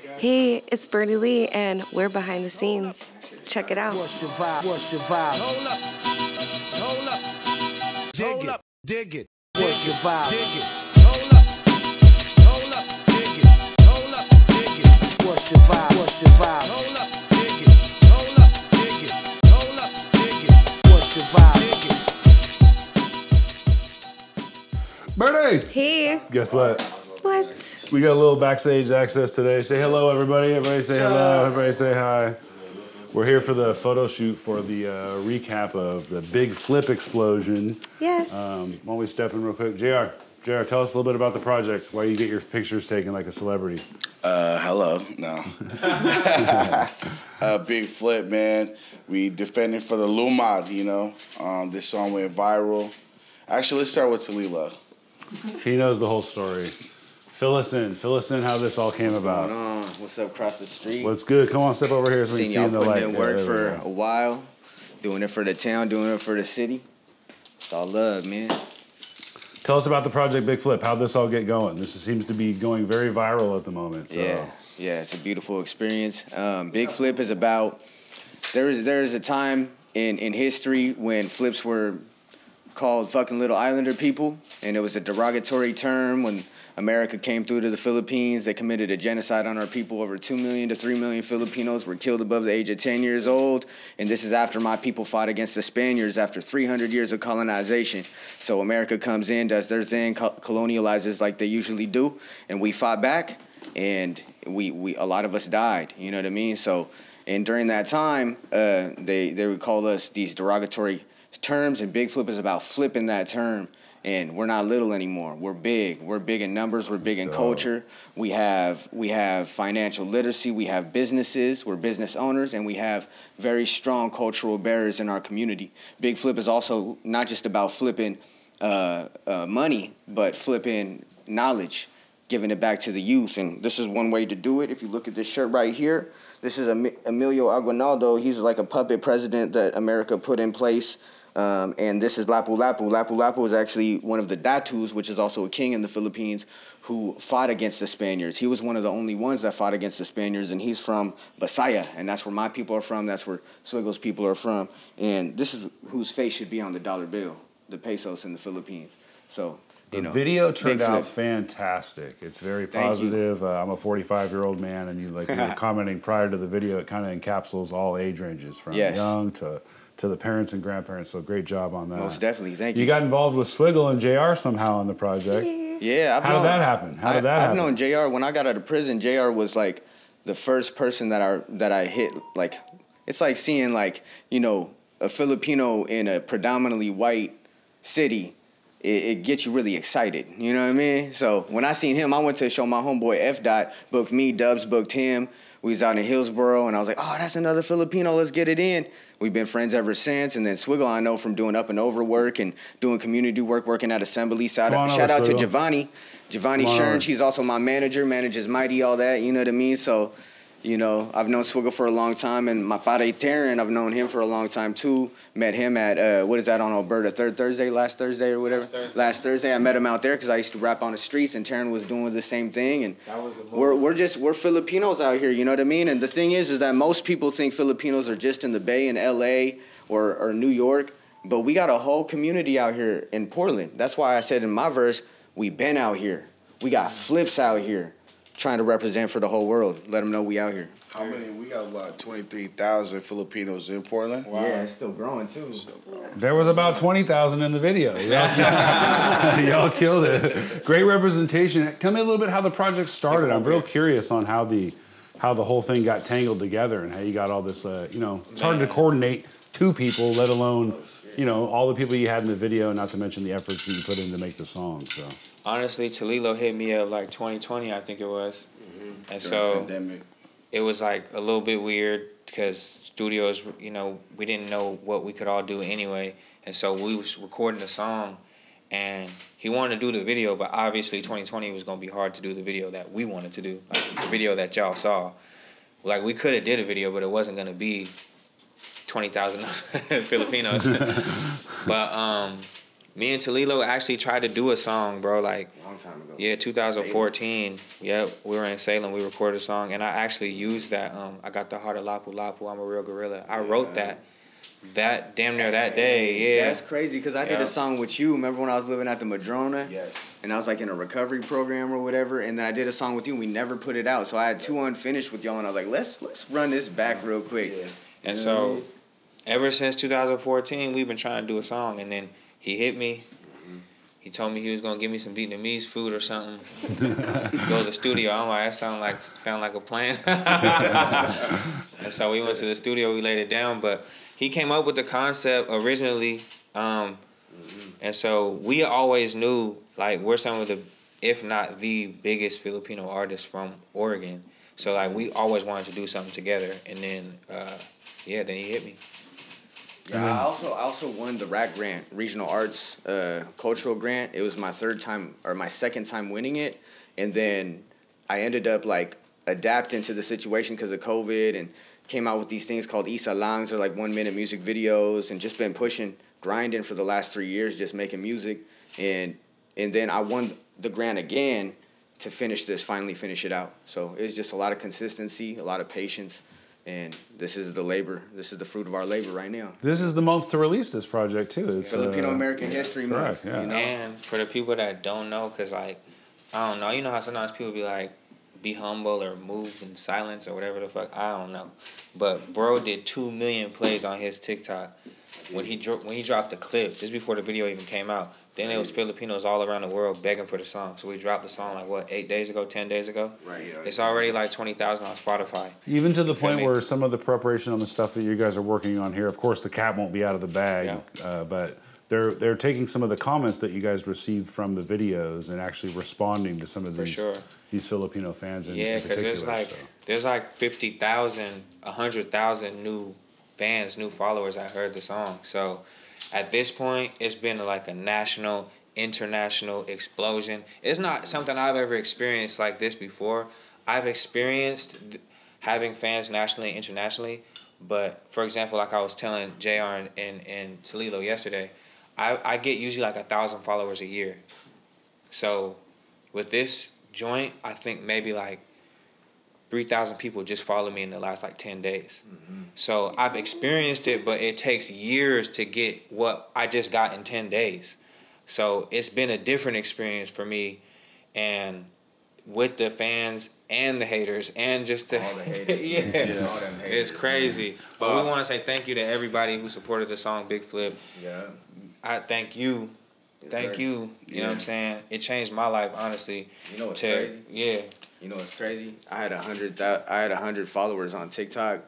Hey, it's Bernie Lee, and we're behind the scenes. Check it out. What's your vibe? What's your vibe? Hold up. Hold up. Hold up. Dig it. What's your vibe? Dig it. Hold up. Hold up. Dig it. Hold up. Dig it. What's your vibe? What's your vibe? Hold up. Dig it. Hold up. Dig it. Hold up. Dig it. What's your vibe? Dig it. Bernie! Hey. Guess what? What? We got a little backstage access today. Say hello, everybody. Everybody say hello. Everybody say hi. We're here for the photo shoot for the recap of the big flip explosion. Yes. Why don't we step in real quick? JR, tell us a little bit about the project. Why you get your pictures taken like a celebrity. Hello. No. Big flip, man. We defended for the Lumad, you know. This song went viral. Actually, let's start with Talila. He knows the whole story. Fill us in how this all came about. What's up across the street? What's good? Come on, step over here so we can see Seen in the y'all light. putting in work Yeah, for there we a while, doing it for the town, doing it for the city. It's all love, man. go. Tell us about the project Big Flip. How'd this all get going? This seems to be going very viral at the moment. So. Yeah, it's a beautiful experience. Big Flip is about, there is a time in history when flips were called fucking little islander people, and it was a derogatory term when America came through to the Philippines. They committed a genocide on our people. Over 2 million to 3 million Filipinos were killed above the age of 10 years old. And this is after my people fought against the Spaniards after 300 years of colonization. So America comes in, does their thing, colonializes like they usually do. And we fought back, and we a lot of us died. You know what I mean? So, and during that time, they would call us these derogatory terms, and Big Flip is about flipping that term. And we're not little anymore. We're big. We're big in numbers. We're big in culture. We have financial literacy. We have businesses. We're business owners, and we have very strong cultural barriers in our community. Big Flip is also not just about flipping money, but flipping knowledge, giving it back to the youth. And this is one way to do it. If you look at this shirt right here, this is Emilio Aguinaldo. He's like a puppet president that America put in place. And this is Lapu Lapu. Lapu Lapu is actually one of the Datus, which is also a king in the Philippines, who fought against the Spaniards. He was one of the only ones that fought against the Spaniards, and he's from Bisaya, and that's where my people are from. That's where Swiggle's people are from. And this is whose face should be on the dollar bill, the pesos in the Philippines. So, The video turned out fantastic. It's very positive. I'm a 45-year-old man, and you were commenting prior to the video, it kind of encapsulates all age ranges from young to the parents and grandparents. So great job on that. Most definitely. Thank you. You got involved with Swiggle and JR somehow on the project. Yeah. How did that happen? I've known JR. When I got out of prison, JR was like the first person that I hit. Like, it's like seeing a Filipino in a predominantly white city. It gets you really excited. You know what I mean? So when I seen him, I went to show my homeboy F. Booked me, Dubs booked him. We was out in Hillsboro, and I was like, oh, that's another Filipino. Let's get it in. We've been friends ever since. And then Swiggle, I know from doing up and over work and doing community work, working at Assembly. Shout out to Giovanni Shern. She's also my manager, manages Mighty, all that. You know what I mean? So, I've known Swiggle for a long time, and my padre Taryn, I've known him for a long time too. Met him at, on Alberta, last Thursday or whatever? Last Thursday. I met him out there because I used to rap on the streets, and Taryn was doing the same thing. And we're Filipinos out here, you know what I mean? And the thing is that most people think Filipinos are just in the Bay in LA or New York, but we got a whole community out here in Portland. That's why I said in my verse, we been out here. We got flips out here. Trying to represent for the whole world. Let them know we out here. How many? We got about 23,000 Filipinos in Portland. Wow. Yeah, it's still growing too. There was about 20,000 in the video. Y'all killed it. Great representation. Tell me a little bit how the project started. I'm real curious on how the whole thing got tangled together and how you got all this. It's hard to coordinate two people, let alone all the people you had in the video, not to mention the efforts that you put in to make the song. So. Honestly, Talilo hit me up like 2020, I think it was. Mm-hmm. And so it was like a little bit weird because studios, we didn't know what we could all do anyway. And so we was recording the song, and he wanted to do the video, but obviously 2020 was going to be hard to do the video that we wanted to do, like the video that y'all saw. Like, we could have did a video, but it wasn't going to be 20,000 Filipinos. But Me and Talilo actually tried to do a song, bro. Like, Long time ago. yeah, 2014. Yep, we were in Salem. We recorded a song, and I actually used that. I got the heart of Lapu Lapu. I'm a real gorilla. I wrote that damn near that day. Yeah, That's crazy because I did a song with you. Remember when I was living at the Madrona? Yes. And I was like in a recovery program or whatever. And then I did a song with you and we never put it out. So I had 2 unfinished with y'all and I was like, let's run this back real quick. Yeah. And so, ever since 2014, we've been trying to do a song. And then he hit me. He told me he was gonna give me some Vietnamese food or something. Go to the studio. I'm like, that sound like a plan. And so we went to the studio. We laid it down. But he came up with the concept originally. And so we always knew, like, we're some of the, if not the biggest Filipino artists from Oregon. So like we always wanted to do something together. And then, then he hit me. Yeah, I also won the RAC grant, Regional Arts Cultural Grant. It was my second time winning it, and then I ended up like adapting to the situation because of COVID and came out with these things called Isalangs, or like 1-minute music videos, and just been grinding for the last 3 years, just making music, and then I won the grant again to finally finish it out. So it's just a lot of consistency, a lot of patience. And this is the fruit of our labor right now. This is the month to release this project too. It's Filipino-American History Month. Yeah. You know? And for the people that don't know, because, like, I don't know. You know how sometimes people be like, be humble or move in silence or whatever the fuck. I don't know. But bro did 2 million plays on his TikTok when he dropped the clip, just before the video even came out. Then it was Filipinos all around the world begging for the song. So we dropped the song like, 10 days ago? Right, yeah. It's already like 20,000 on Spotify. Even to the point where some of the preparation on the stuff that you guys are working on here, of course the cat won't be out of the bag, but they're taking some of the comments that you guys received from the videos and actually responding to some of these Filipino fans in particular. Yeah, because there's like 50,000, 100,000 new fans, new followers that heard the song. So at this point, it's been like a national, international explosion. It's not something I've ever experienced like this before. I've experienced having fans nationally and internationally, but for example, like I was telling JR and Talilo yesterday, I get usually like 1,000 followers a year. So with this joint, I think maybe like 3,000 people just followed me in the last like 10 days. So I've experienced it, but it takes years to get what I just got in 10 days. So it's been a different experience for me, and with the fans and the haters and just all the haters. All them haters. It's crazy. But we want to say thank you to everybody who supported the song Big Flip. Yeah. I thank you. Thank you. You know what I'm saying? It changed my life, honestly. You know what's crazy? Yeah. You know what's crazy? I had 100 followers on TikTok,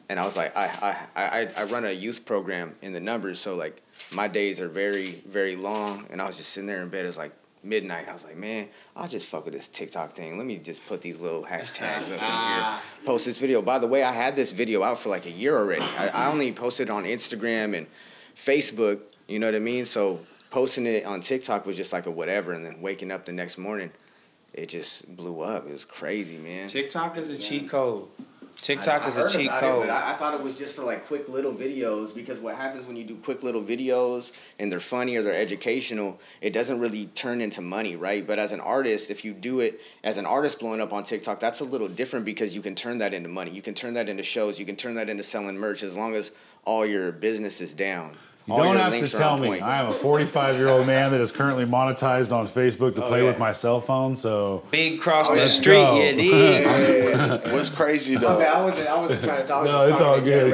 and I was like, I run a youth program in the numbers, so like my days are very, very long, and I was just sitting there in bed. It was like midnight. I was like, man, I'll just fuck with this TikTok thing. Let me just put these little hashtags up in here. Post this video. By the way, I had this video out for like a year already. I only posted it on Instagram and Facebook. You know what I mean? So posting it on TikTok was just like a whatever, and then waking up the next morning, it just blew up. It was crazy, man. TikTok is a cheat code. TikTok is a cheat code. But I thought it was just for like quick little videos, because what happens when you do quick little videos and they're funny or they're educational, it doesn't really turn into money, right? But as an artist, if you do it as an artist blowing up on TikTok, that's a little different, because you can turn that into money. You can turn that into shows. You can turn that into selling merch, as long as all your business is down. You don't have to tell me. I am a 45-year-old man that is currently monetized on Facebook to play with my cell phone. So big cross the street, you dig? What's crazy though? I wasn't trying to talk. No, it's all good.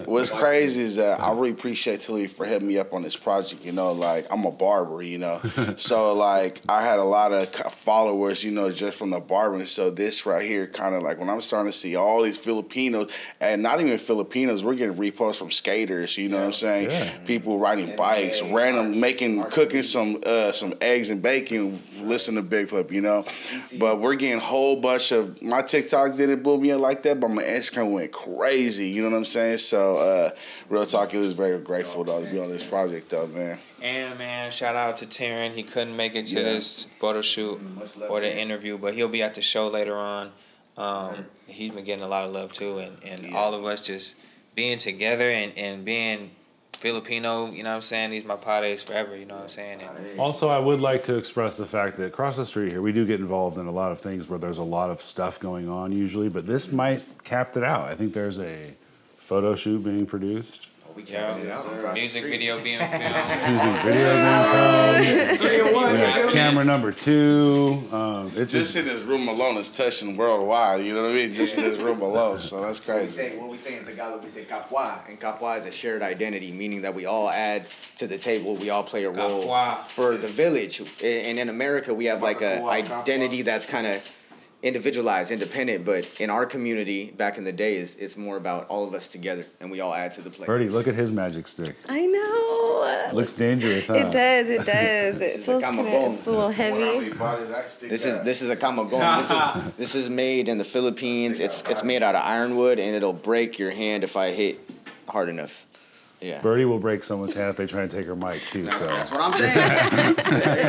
What's crazy is that I really appreciate Tilly for hitting me up on this project. You know, like I'm a barber. You know, so like I had a lot of followers. You know, just from the barbering. So this right here, kind of like when I'm starting to see all these Filipinos, and not even Filipinos, we're getting reposts from skaters. You know what I'm saying? Yeah. People riding bikes, cooking some eggs and bacon, listening to Big Flip, you know? But we're getting a whole bunch of, my TikToks didn't blow me up like that, but my Instagram went crazy, you know what I'm saying? So, real talk, it was very grateful, though, to be on this project, though, man. And, man, shout out to Taryn. He couldn't make it to this photo shoot or the interview, but he'll be at the show later on. He's been getting a lot of love, too, and all of us just being together and being Filipino, you know what I'm saying? These my pades forever, you know what I'm saying? And Also, I would like to express the fact that across the street here, we do get involved in a lot of things where there's a lot of stuff going on usually, but this might cap it out. I think there's a photo shoot being produced. Music video being filmed. Music video being filmed. We got camera number 2. It's Just in this room alone is touching worldwide. You know what I mean? Just in this room alone. So that's crazy. What we say in Tagalog, we say kapwa. And kapwa is a shared identity, meaning that we all add to the table. We all play a role for the village. And in America, we have like a identity that's kind of individualized, independent, but in our community back in the day, it's more about all of us together, and we all add to the play. Birdie, look at his magic stick. I know. Looks dangerous, huh? It does. It does. It feels kind of. It's a little heavy. This is a kamagong. This is made in the Philippines. It's made out of ironwood, and it'll break your hand if I hit hard enough. Yeah. Birdie will break someone's hand if they try and take her mic too. So that's what I'm saying. There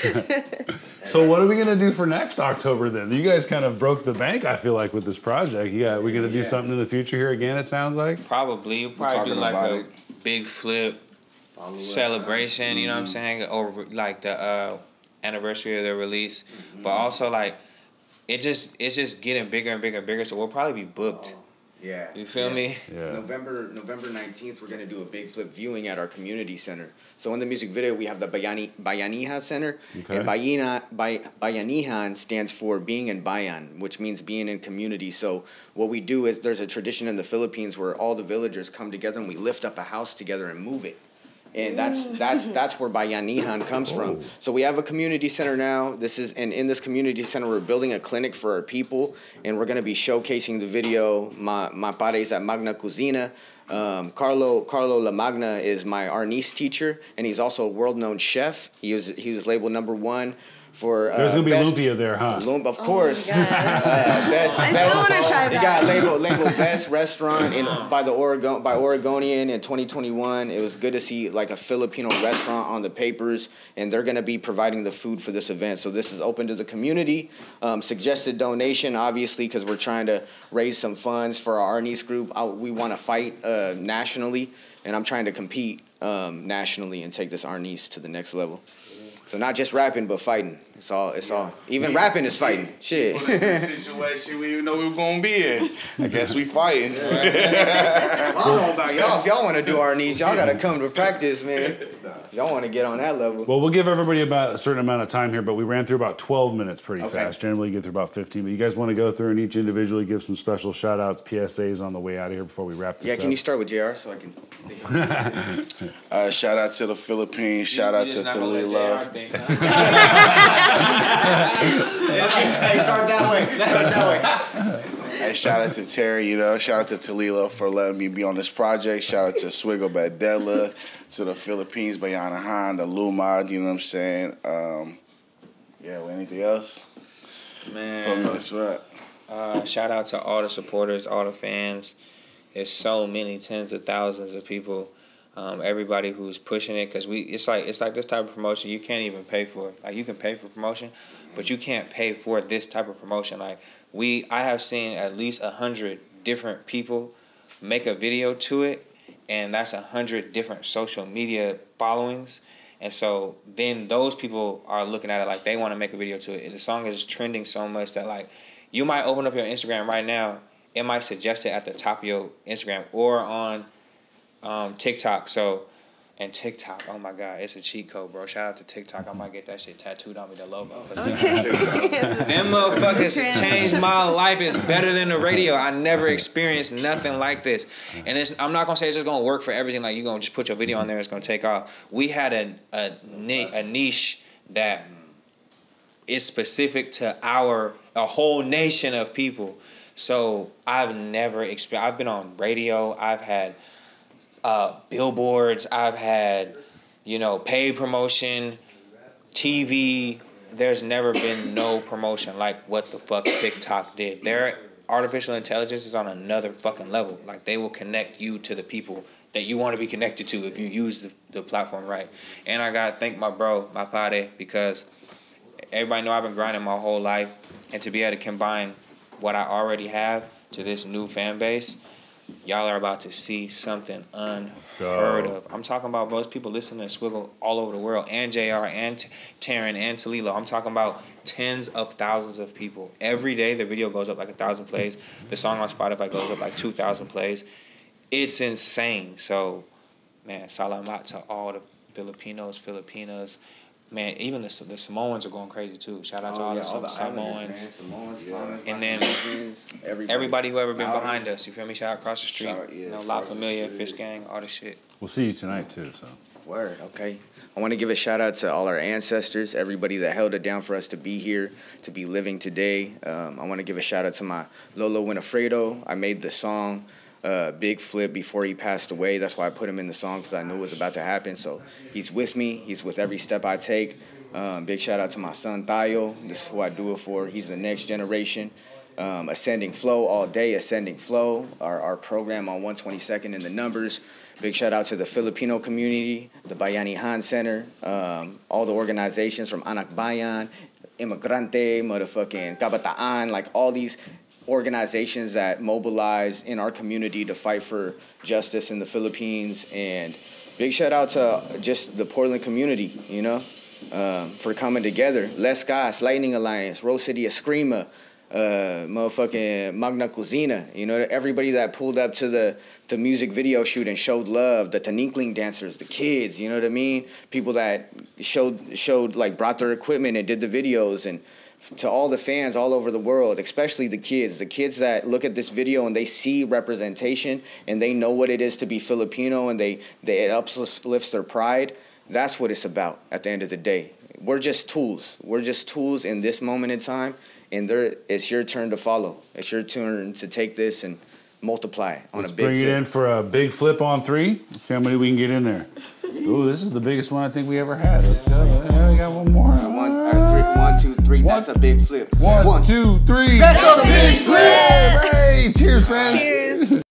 you go. So what are we gonna do for next October then? You guys kind of broke the bank, I feel like, with this project. We're gonna do something in the future here again. It sounds like. Probably you'll probably do like a big flip celebration. You know what I'm saying? Over like the anniversary of the release, but also like it's just getting bigger and bigger and bigger. So we'll probably be booked. Yeah. You feel me? Yeah. November 19th, we're going to do a big flip viewing at our community center. So in the music video, we have the Bayanihan Center. Okay. And Bayanihan stands for being in Bayan, which means being in community. So what we do is there's a tradition in the Philippines where all the villagers come together and we lift up a house together and move it. And that's where Bayanihan comes from. So we have a community center now. And in this community center, we're building a clinic for our people, and we're going to be showcasing the video. My pares at Magna Cocina. Carlo La Magna is my arnis teacher, and he's also a world-known chef. He was labeled #1 for there's gonna be lumpia there, huh? Of course. Oh best. I still want to try that. He got labeled best restaurant by Oregonian in 2021. It was good to see like a Filipino restaurant on the papers, and they're gonna be providing the food for this event. So this is open to the community. Suggested donation, obviously, because we're trying to raise some funds for our arnis group. We want to fight nationally, and I'm trying to compete nationally and take this arnis to the next level. So not just rapping, but fighting. It's all. Even rapping is fighting. Shit. Well, this is a situation we didn't know we were gonna be in. I guess we fighting. Well, I don't know about y'all. If y'all want to do our knees, y'all gotta come to practice, man. Y'all want to get on that level. Well, we'll give everybody about a certain amount of time here, but we ran through about 12 minutes pretty fast. Generally, you get through about 15. But you guys want to go through and each individually give some special shout outs, PSAs on the way out of here before we wrap this up? Yeah, can you start with JR so I can... Shout out to the Philippines. Shout out to Toledo. Hey, start that way. Hey, shout out to Terry, shout out to Toledo for letting me be on this project. Shout out to swiggle-mandela, to the Philippines, Bayanihan, the Lumad, you know what I'm saying? Anything else? Man. Shout out to all the supporters, all the fans. There's so many tens of thousands of people. Everybody who's pushing it, because it's like this type of promotion you can't even pay for. Like you can pay for promotion, but you can't pay for this type of promotion. Like I have seen at least 100 different people make a video to it, and that's 100 different social media followings. And so then those people are looking at it like they want to make a video to it. The song is trending so much that like you might open up your Instagram right now, it might suggest it at the top of your Instagram or on TikTok. And TikTok, oh my God, it's a cheat code, bro. Shout out to TikTok. I might get that shit tattooed on me, the logo. Okay. Them motherfuckers changed my life. It's better than the radio. I never experienced nothing like this. And I'm not gonna say it's just gonna work for everything. Like you gonna just put your video on there, it's gonna take off. We had a niche that is specific to a whole nation of people. So I've never experienced. I've been on radio. I've had billboards, I've had, paid promotion, TV. There's never been no promotion like what the fuck TikTok did. Their artificial intelligence is on another fucking level. Like they will connect you to the people that you want to be connected to if you use the platform right. And I gotta thank my bro, my pade, because everybody know I've been grinding my whole life, and to be able to combine what I already have to this new fan base, y'all are about to see something unheard of. I'm talking about most people listening to Swiggle all over the world, and JR, and Taryn, and Talilo. I'm talking about tens of thousands of people. Every day the video goes up like 1,000 plays. The song on Spotify goes up like 2,000 plays. It's insane. So, man, salamat to all the Filipinas. Man, even the Samoans are going crazy too. Shout out to all the Samoans. And then everybody who ever been behind us. You feel me? Shout out across the street. La Familia, Fish Gang, all this shit. We'll see you tonight too. So. Word, okay. I want to give a shout out to all our ancestors, everybody that held it down for us to be here, to be living today. I want to give a shout out to my Lolo Winifredo. I made the song Big Flip before he passed away. That's why I put him in the song, because I knew it was about to happen. So he's with me. He's with every step I take. Big shout out to my son Tayo. This is who I do it for. He's the next generation. Ascending Flow all day, Ascending Flow, our program on 122nd in the numbers. Big shout out to the Filipino community, the Bayanihan Center, all the organizations from Anak Bayan, Immigrante, motherfucking Kabataan, like all these organizations that mobilize in our community to fight for justice in the Philippines. And big shout out to just the Portland community, you know, for coming together. Les Gas, Lightning Alliance, Rose City Eskrima, motherfucking Magna Cocina, you know, everybody that pulled up to the music video shoot and showed love, the Taninkling dancers, the kids, you know what I mean? People that showed like brought their equipment and did the videos, and to all the fans all over the world, especially the kids that look at this video and they see representation and they know what it is to be Filipino, and it uplifts their pride. That's what it's about at the end of the day. We're just tools. We're just tools in this moment in time, and it's your turn to follow. It's your turn to take this and multiply on a big flip. Let's bring it in for a big flip on 3. Let's see how many we can get in there. Ooh, this is the biggest one I think we ever had. Let's go. Yeah, we got one more. 1, 2, 3. That's a big flip. 1, 2, 3. That's a big flip. Hey, cheers, friends. Cheers.